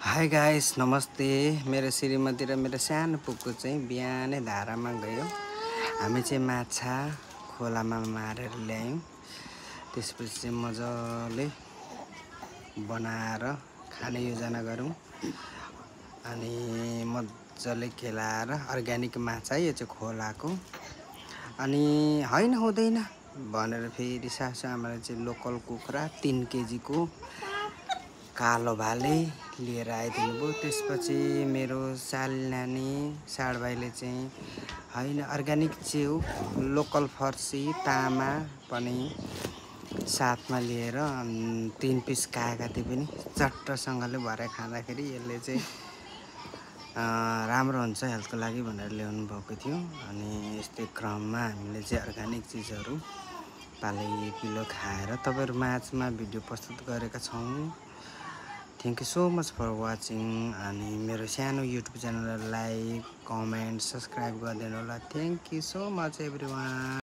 High guys नमस्ते। मेरो श्रीमती र मेरो सानो पुक्कु चाहिँ बिहानै धारामा गयो। हामी चाहिँ माछा खोलामा मारेर ल्यायौँ। त्यसपछि चाहिँ मजाले बनाएर खाने योजना गरौँ। अनि मजाले केलाएर अर्ग्यानिक माछा यो चाहिँ खोलाको। अनि हैन हुँदैन भनेर फेरि सासु आमाले चाहिँ लोकल कुखुरा 3 केजीको कालो भाले लिएर आइदिनु भयो। त्यसपछि मेरो साली नानी साडभाइले चाहिँ हैन अर्ग्यानिक च्याउ लोकल फर्सी तामा पनि साथमा लिएर 3 पिस काका थिए पनि चट्टसँगले भएर खाँदाखेरि यसले चाहिँ राम्रो हुन्छ हेल्थको लागि भनेर ल्याउनु भएको थियो। अनि यस्तै क्रममा हामीले चाहिँ अर्ग्यानिक चिजहरू पालैपिलो खाएर तपाईहरु माझमा भिडियो प्रस्तुत गरेका छौँ। Thank you so much for watching. अनि मेरो सानो YouTube च्यानललाई लाइक, कमेन्ट, सब्स्क्राइब गरिदिनु होला। Thank you so much everyone.